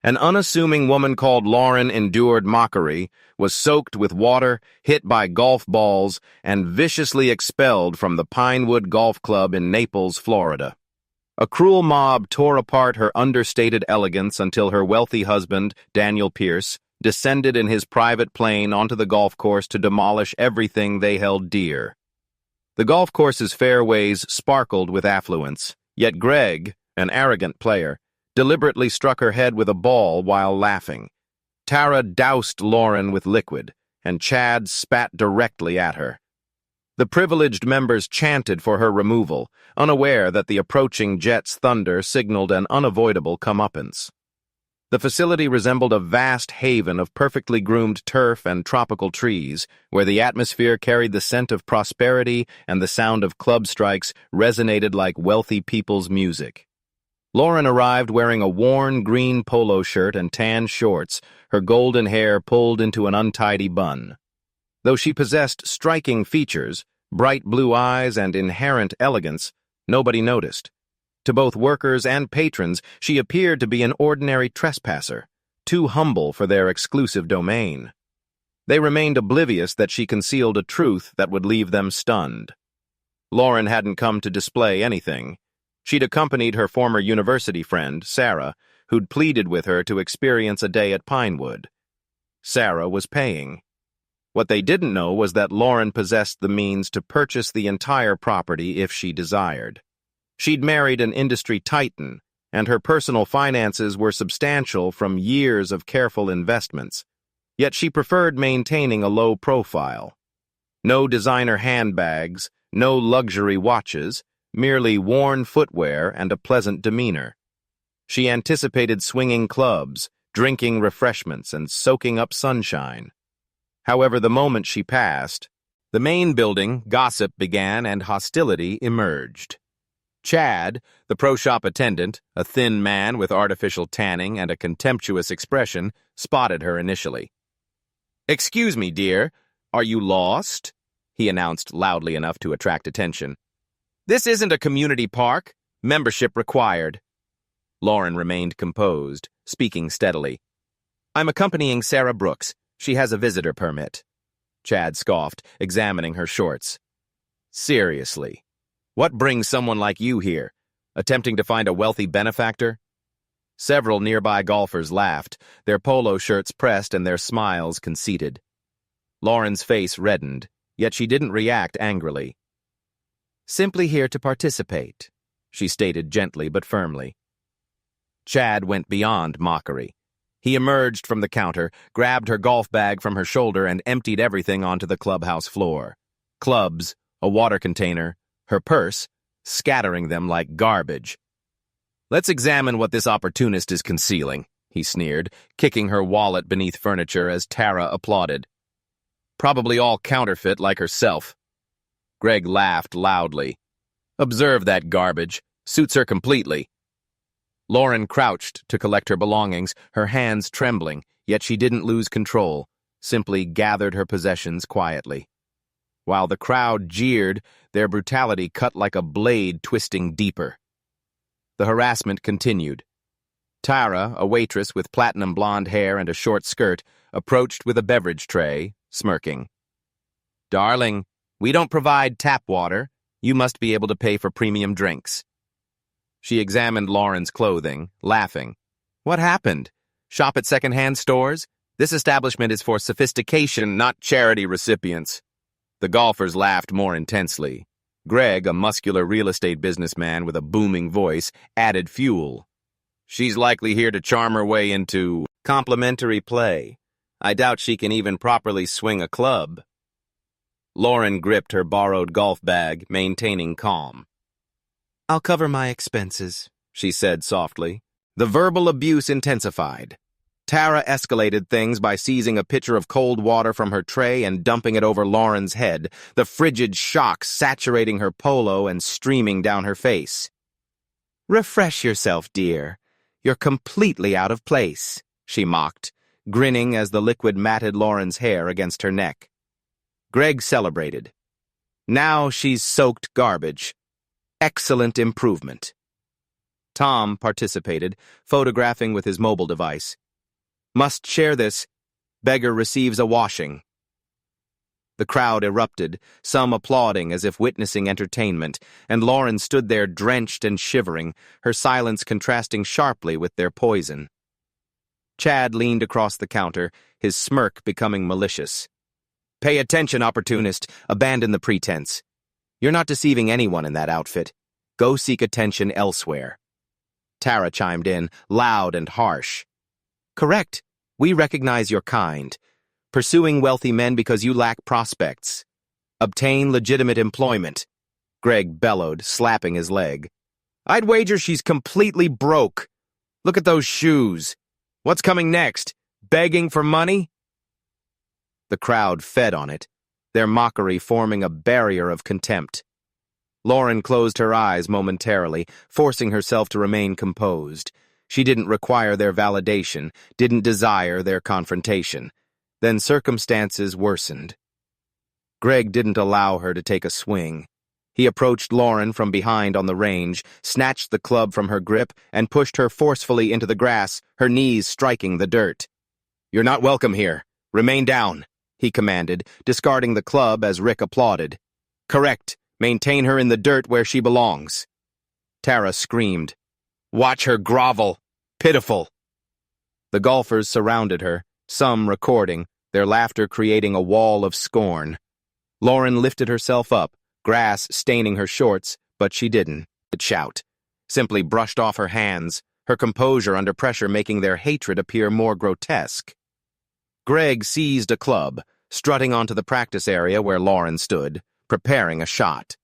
An unassuming woman called Lauren endured mockery, was soaked with water, hit by golf balls, and viciously expelled from the Pinewood Golf Club in Naples, Florida. A cruel mob tore apart her understated elegance until her wealthy husband, Daniel Pierce, descended in his private plane onto the golf course to demolish everything they held dear. The golf course's fairways sparkled with affluence, yet Greg, an arrogant player, deliberately struck her head with a ball while laughing. Tara doused Lauren with liquid, and Chad spat directly at her. The privileged members chanted for her removal, unaware that the approaching jet's thunder signaled an unavoidable comeuppance. The facility resembled a vast haven of perfectly groomed turf and tropical trees, where the atmosphere carried the scent of prosperity and the sound of club strikes resonated like wealthy people's music. Lauren arrived wearing a worn green polo shirt and tan shorts, her golden hair pulled into an untidy bun. Though she possessed striking features, bright blue eyes, and inherent elegance, nobody noticed. To both workers and patrons, she appeared to be an ordinary trespasser, too humble for their exclusive domain. They remained oblivious that she concealed a truth that would leave them stunned. Lauren hadn't come to display anything. She'd accompanied her former university friend, Sarah, who'd pleaded with her to experience a day at Pinewood. Sarah was paying. What they didn't know was that Lauren possessed the means to purchase the entire property if she desired. She'd married an industry titan, and her personal finances were substantial from years of careful investments. Yet she preferred maintaining a low profile. No designer handbags, no luxury watches, merely worn footwear and a pleasant demeanor. She anticipated swinging clubs, drinking refreshments, and soaking up sunshine. However, the moment she passed, the main building, gossip began and hostility emerged. Chad, the pro shop attendant, a thin man with artificial tanning and a contemptuous expression, spotted her initially. "Excuse me, dear, are you lost?" he announced loudly enough to attract attention. "This isn't a community park. Membership required." Lauren remained composed, speaking steadily. "I'm accompanying Sarah Brooks. She has a visitor permit." Chad scoffed, examining her shorts. "Seriously, what brings someone like you here? Attempting to find a wealthy benefactor?" Several nearby golfers laughed, their polo shirts pressed and their smiles conceited. Lauren's face reddened, yet she didn't react angrily. "Simply here to participate," she stated gently but firmly. Chad went beyond mockery. He emerged from the counter, grabbed her golf bag from her shoulder, and emptied everything onto the clubhouse floor. Clubs, a water container, her purse, scattering them like garbage. "Let's examine what this opportunist is concealing," he sneered, kicking her wallet beneath furniture as Tara applauded. "Probably all counterfeit like herself." Greg laughed loudly. "Observe that garbage. Suits her completely." Lauren crouched to collect her belongings, her hands trembling, yet she didn't lose control, simply gathered her possessions quietly. While the crowd jeered, their brutality cut like a blade twisting deeper. The harassment continued. Tara, a waitress with platinum blonde hair and a short skirt, approached with a beverage tray, smirking. "Darling, we don't provide tap water. You must be able to pay for premium drinks." She examined Lauren's clothing, laughing. "What happened? Shop at second-hand stores? This establishment is for sophistication, not charity recipients." The golfers laughed more intensely. Greg, a muscular real estate businessman with a booming voice, added fuel. "She's likely here to charm her way into complimentary play. I doubt she can even properly swing a club." Lauren gripped her borrowed golf bag, maintaining calm. "I'll cover my expenses," she said softly. The verbal abuse intensified. Tara escalated things by seizing a pitcher of cold water from her tray and dumping it over Lauren's head, the frigid shock saturating her polo and streaming down her face. "Refresh yourself, dear. You're completely out of place," she mocked, grinning as the liquid matted Lauren's hair against her neck. Greg celebrated. "Now she's soaked garbage. Excellent improvement." Tom participated, photographing with his mobile device. Must share this. Beggar receives a washing. The crowd erupted, some applauding as if witnessing entertainment, and Lauren stood there drenched and shivering, her silence contrasting sharply with their poison. Chad leaned across the counter, his smirk becoming malicious. Pay attention, opportunist. Abandon the pretense. You're not deceiving anyone in that outfit. Go seek attention elsewhere. Tara chimed in, loud and harsh. Correct. We recognize your kind. Pursuing wealthy men because you lack prospects. Obtain legitimate employment. Greg bellowed, slapping his leg. I'd wager she's completely broke. Look at those shoes. What's coming next? Begging for money? The crowd fed on it, their mockery forming a barrier of contempt. Lauren closed her eyes momentarily, forcing herself to remain composed. She didn't require their validation, didn't desire their confrontation. Then circumstances worsened. Greg didn't allow her to take a swing. He approached Lauren from behind on the range, snatched the club from her grip, and pushed her forcefully into the grass, her knees striking the dirt. You're not welcome here. Remain down, he commanded, discarding the club as Rick applauded. Correct. Maintain her in the dirt where she belongs. Tara screamed. Watch her grovel. Pitiful. The golfers surrounded her, some recording, their laughter creating a wall of scorn. Lauren lifted herself up, grass staining her shorts, but she didn't shout. Simply brushed off her hands, her composure under pressure making their hatred appear more grotesque. Greg seized a club, strutting onto the practice area where Lauren stood, preparing a shot.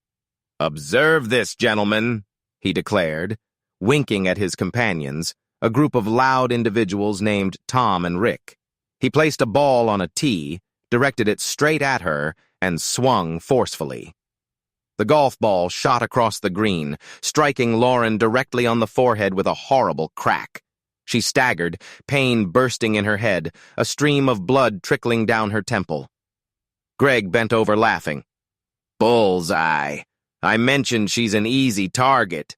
Observe this, gentlemen, he declared, winking at his companions, a group of loud individuals named Tom and Rick. He placed a ball on a tee, directed it straight at her, and swung forcefully. The golf ball shot across the green, striking Lauren directly on the forehead with a horrible crack. She staggered, pain bursting in her head, a stream of blood trickling down her temple. Greg bent over laughing. Bullseye. I mentioned she's an easy target.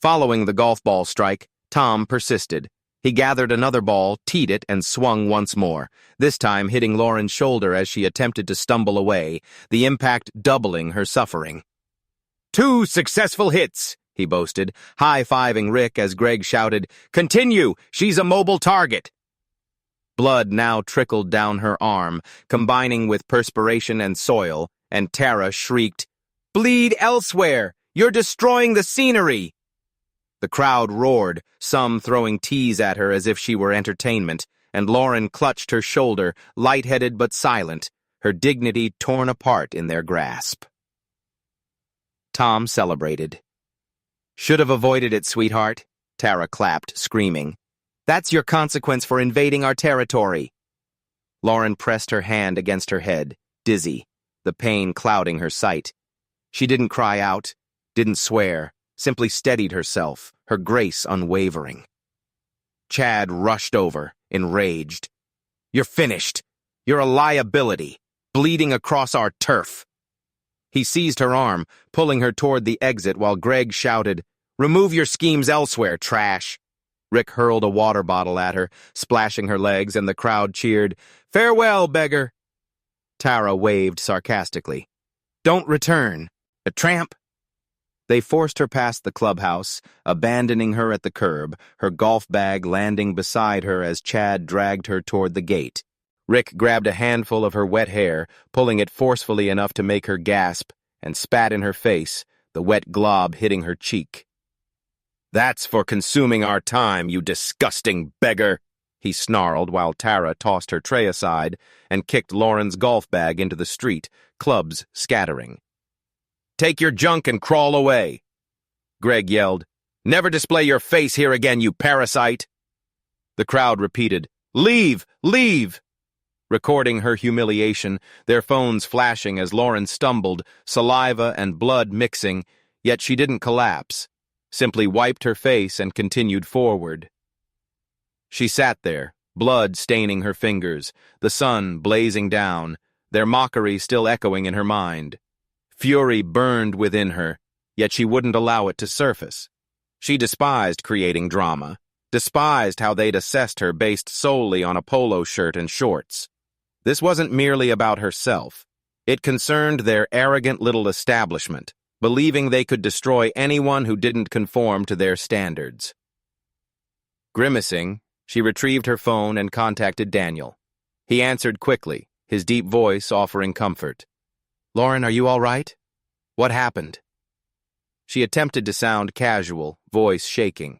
Following the golf ball strike, Tom persisted. He gathered another ball, teed it, and swung once more, this time hitting Lauren's shoulder as she attempted to stumble away, the impact doubling her suffering. 2 successful hits, he boasted, high-fiving Rick as Greg shouted, Continue! She's a mobile target! Blood now trickled down her arm, combining with perspiration and soil, and Tara shrieked, Bleed elsewhere! You're destroying the scenery! The crowd roared, some throwing teas at her as if she were entertainment, and Lauren clutched her shoulder, lightheaded but silent, her dignity torn apart in their grasp. Tom celebrated. Should have avoided it, sweetheart, Tara clapped, screaming. That's your consequence for invading our territory. Lauren pressed her hand against her head, dizzy, the pain clouding her sight. She didn't cry out, didn't swear, simply steadied herself, her grace unwavering. Chad rushed over, enraged. You're finished. You're a liability, bleeding across our turf. He seized her arm, pulling her toward the exit while Greg shouted, Remove your schemes elsewhere, trash. Rick hurled a water bottle at her, splashing her legs, and the crowd cheered, Farewell, beggar. Tara waved sarcastically. Don't return. A tramp. They forced her past the clubhouse, abandoning her at the curb, her golf bag landing beside her as Chad dragged her toward the gate. Rick grabbed a handful of her wet hair, pulling it forcefully enough to make her gasp, and spat in her face, the wet glob hitting her cheek. That's for consuming our time, you disgusting beggar, he snarled while Tara tossed her tray aside and kicked Lauren's golf bag into the street, clubs scattering. Take your junk and crawl away. Greg yelled, Never display your face here again, you parasite. The crowd repeated, Leave! Leave! Recording her humiliation, their phones flashing as Lauren stumbled, saliva and blood mixing, yet she didn't collapse, simply wiped her face and continued forward. She sat there, blood staining her fingers, the sun blazing down, their mockery still echoing in her mind. Fury burned within her, yet she wouldn't allow it to surface. She despised creating drama, despised how they'd assessed her based solely on a polo shirt and shorts. This wasn't merely about herself. It concerned their arrogant little establishment, believing they could destroy anyone who didn't conform to their standards. Grimacing, she retrieved her phone and contacted Daniel. He answered quickly, his deep voice offering comfort. "Lauren, are you all right? What happened?" She attempted to sound casual, voice shaking.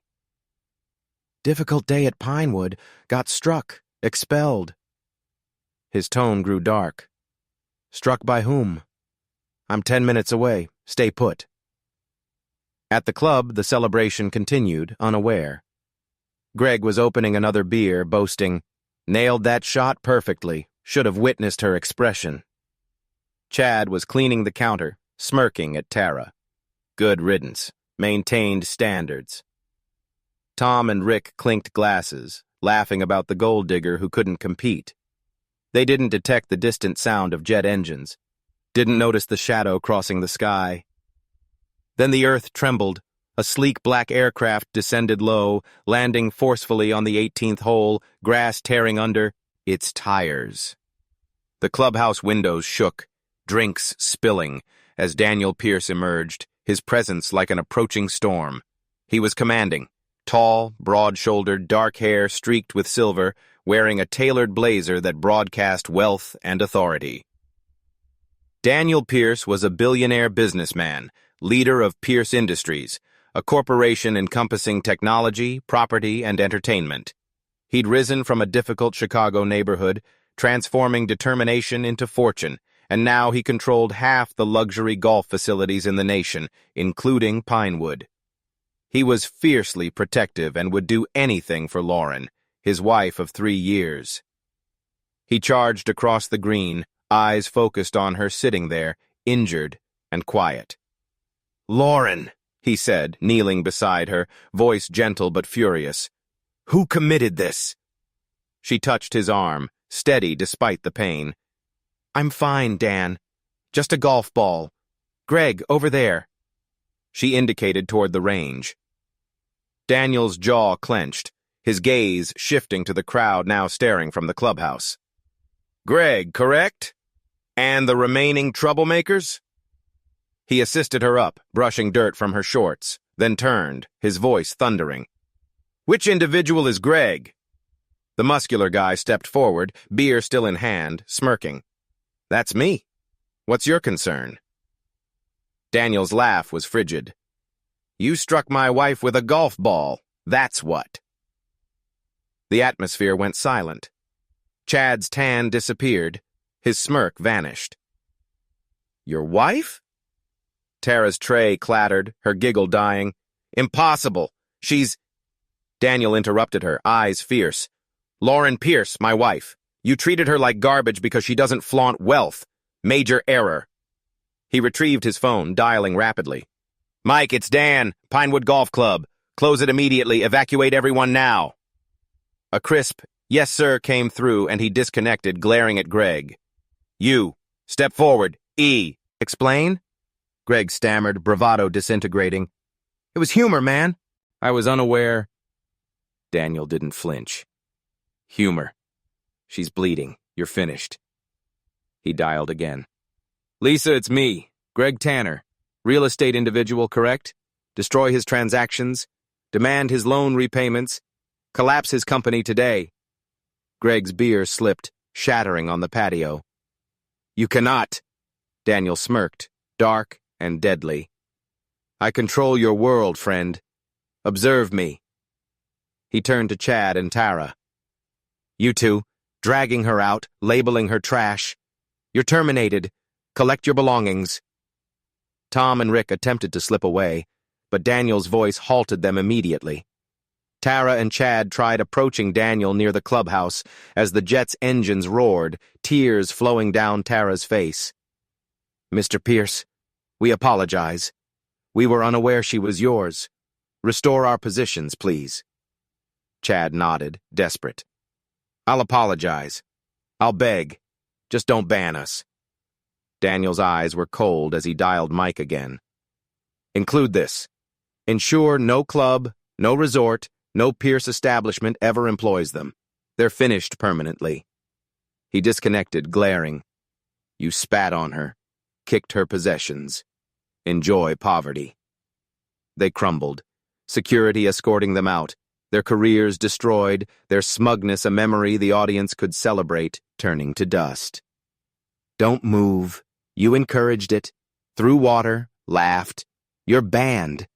"Difficult day at Pinewood. Got struck. Expelled." His tone grew dark. "Struck by whom?" "I'm 10 minutes away. Stay put." At the club, the celebration continued, unaware. Greg was opening another beer, boasting, "Nailed that shot perfectly. Should have witnessed her expression." Chad was cleaning the counter, smirking at Tara. Good riddance. Maintained standards. Tom and Rick clinked glasses, laughing about the gold digger who couldn't compete. They didn't detect the distant sound of jet engines, didn't notice the shadow crossing the sky. Then the earth trembled. A sleek black aircraft descended low, landing forcefully on the 18th hole, grass tearing under its tires. The clubhouse windows shook, drinks spilling, as Daniel Pierce emerged, his presence like an approaching storm. He was commanding, tall, broad-shouldered, dark hair streaked with silver, wearing a tailored blazer that broadcast wealth and authority. Daniel Pierce was a billionaire businessman, leader of Pierce Industries, a corporation encompassing technology, property, and entertainment. He'd risen from a difficult Chicago neighborhood, transforming determination into fortune, and now he controlled half the luxury golf facilities in the nation, including Pinewood. He was fiercely protective and would do anything for Lauren, his wife of 3 years. He charged across the green, eyes focused on her sitting there, injured and quiet. "Lauren," he said, kneeling beside her, voice gentle but furious. "Who committed this?" She touched his arm, steady despite the pain. "I'm fine, Dan. Just a golf ball. Greg, over there." She indicated toward the range. Daniel's jaw clenched, his gaze shifting to the crowd now staring from the clubhouse. "Greg, correct? And the remaining troublemakers?" He assisted her up, brushing dirt from her shorts, then turned, his voice thundering. "Which individual is Greg?" The muscular guy stepped forward, beer still in hand, smirking. "That's me. What's your concern?" Daniel's laugh was frigid. "You struck my wife with a golf ball. That's what." The atmosphere went silent. Chad's tan disappeared. His smirk vanished. "Your wife?" Tara's tray clattered, her giggle dying. "Impossible. She's—" Daniel interrupted her, eyes fierce. "Lauren Pierce, my wife. You treated her like garbage because she doesn't flaunt wealth. Major error." He retrieved his phone, dialing rapidly. "Mike, it's Dan, Pinewood Golf Club. Close it immediately. Evacuate everyone now." A crisp, "Yes, sir," came through, and he disconnected, glaring at Greg. "You, step forward. E. Explain?" Greg stammered, bravado disintegrating. "It was humor, man. I was unaware." Daniel didn't flinch. "Humor. She's bleeding. You're finished." He dialed again. "Lisa, it's me, Greg Tanner. Real estate individual, correct? Destroy his transactions. Demand his loan repayments. Collapse his company today." Greg's beer slipped, shattering on the patio. "You cannot." Daniel smirked, dark and deadly. "I control your world, friend. Observe me." He turned to Chad and Tara. "You two, dragging her out, labeling her trash. You're terminated. Collect your belongings." Tom and Rick attempted to slip away, but Daniel's voice halted them immediately. Tara and Chad tried approaching Daniel near the clubhouse as the jet's engines roared, tears flowing down Tara's face. "Mr. Pierce, we apologize. We were unaware she was yours. Restore our positions, please." Chad nodded, desperate. "I'll apologize. I'll beg. Just don't ban us." Daniel's eyes were cold as he dialed Mike again. "Include this. Ensure no club, no resort, no Pierce establishment ever employs them. They're finished permanently. He disconnected, glaring. You spat on her, kicked her possessions. Enjoy poverty. They crumbled, security escorting them out, their careers destroyed, their smugness a memory the audience could celebrate, turning to dust. Don't move. You encouraged it. Threw water, laughed. You're banned.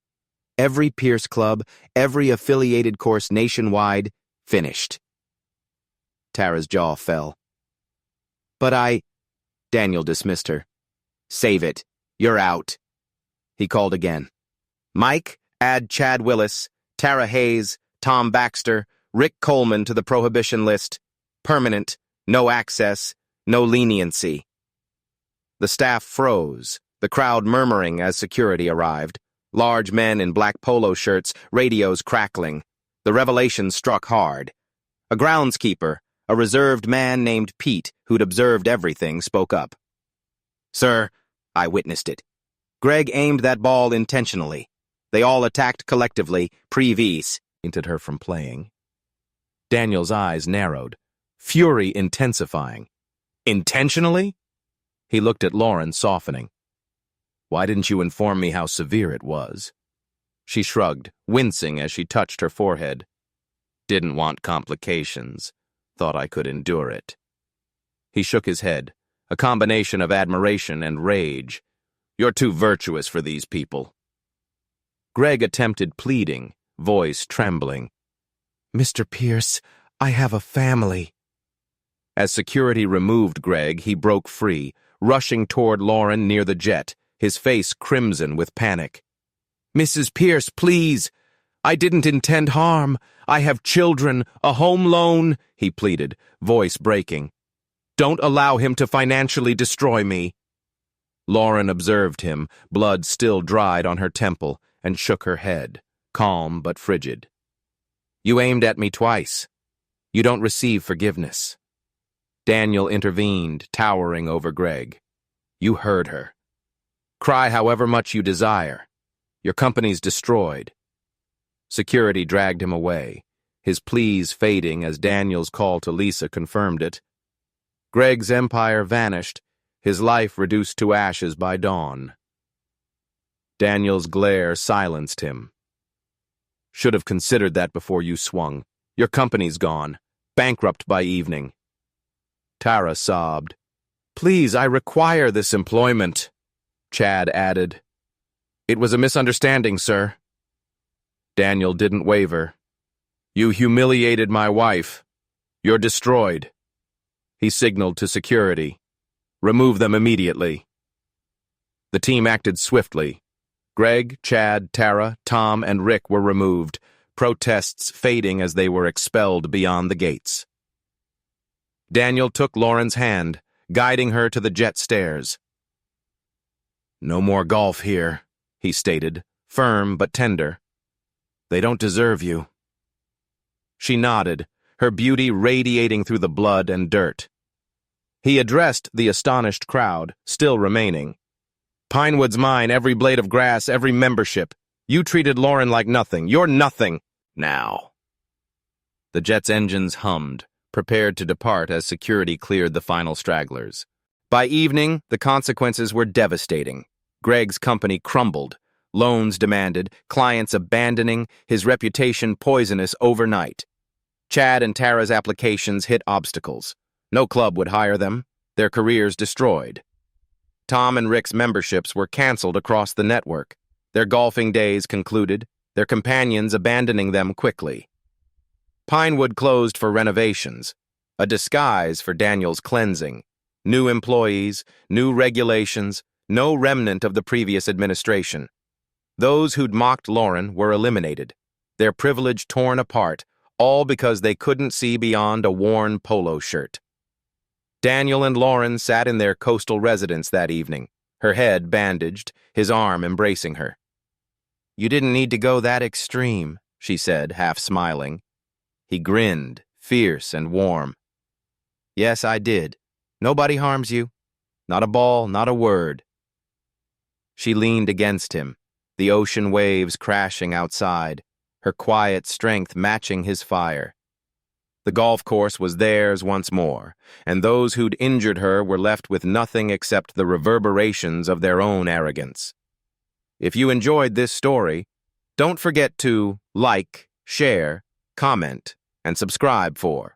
Every Pierce club, every affiliated course nationwide, finished. Tara's jaw fell. But Daniel dismissed her. Save it. You're out. He called again. Mike, add Chad Willis, Tara Hayes, Tom Baxter, Rick Coleman to the prohibition list. Permanent, no access, no leniency. The staff froze, the crowd murmuring as security arrived. Large men in black polo shirts, radios crackling. The revelation struck hard. A groundskeeper, a reserved man named Pete, who'd observed everything, spoke up. Sir, I witnessed it. Greg aimed that ball intentionally. They all attacked collectively, prevented her from playing. Daniel's eyes narrowed, fury intensifying. Intentionally? He looked at Lauren, softening. Why didn't you inform me how severe it was? She shrugged, wincing as she touched her forehead. Didn't want complications. Thought I could endure it. He shook his head, a combination of admiration and rage. You're too virtuous for these people. Greg attempted pleading, voice trembling. Mr. Pierce, I have a family. As security removed Greg, he broke free, rushing toward Lauren near the jet, his face crimson with panic. Mrs. Pierce, please. I didn't intend harm. I have children, a home loan, he pleaded, voice breaking. Don't allow him to financially destroy me. Lauren observed him, blood still dried on her temple, and shook her head, calm but frigid. You aimed at me twice. You don't receive forgiveness. Daniel intervened, towering over Greg. You heard her. Cry however much you desire. Your company's destroyed. Security dragged him away, his pleas fading as Daniel's call to Lisa confirmed it. Greg's empire vanished, his life reduced to ashes by dawn. Daniel's glare silenced him. Should have considered that before you swung. Your company's gone, bankrupt by evening. Tara sobbed. Please, I require this employment. Chad added. It was a misunderstanding, sir. Daniel didn't waver. You humiliated my wife. You're destroyed. He signaled to security. Remove them immediately. The team acted swiftly. Greg, Chad, Tara, Tom, and Rick were removed, protests fading as they were expelled beyond the gates. Daniel took Lauren's hand, guiding her to the jet stairs. No more golf here, he stated, firm but tender. They don't deserve you. She nodded, her beauty radiating through the blood and dirt. He addressed the astonished crowd, still remaining. Pinewood's mine, every blade of grass, every membership. You treated Lauren like nothing. You're nothing. Now. The jet's engines hummed, prepared to depart as security cleared the final stragglers. By evening, the consequences were devastating. Greg's company crumbled, loans demanded, clients abandoning, his reputation poisonous overnight. Chad and Tara's applications hit obstacles. No club would hire them, their careers destroyed. Tom and Rick's memberships were canceled across the network, their golfing days concluded, their companions abandoning them quickly. Pinewood closed for renovations, a disguise for Daniel's cleansing. New employees, new regulations, no remnant of the previous administration. Those who'd mocked Lauren were eliminated, their privilege torn apart, all because they couldn't see beyond a worn polo shirt. Daniel and Lauren sat in their coastal residence that evening, her head bandaged, his arm embracing her. You didn't need to go that extreme, she said, half smiling. He grinned, fierce and warm. Yes, I did. Nobody harms you. Not a ball, not a word. She leaned against him, the ocean waves crashing outside, her quiet strength matching his fire. The golf course was theirs once more, and those who'd injured her were left with nothing except the reverberations of their own arrogance. If you enjoyed this story, don't forget to like, share, comment, and subscribe for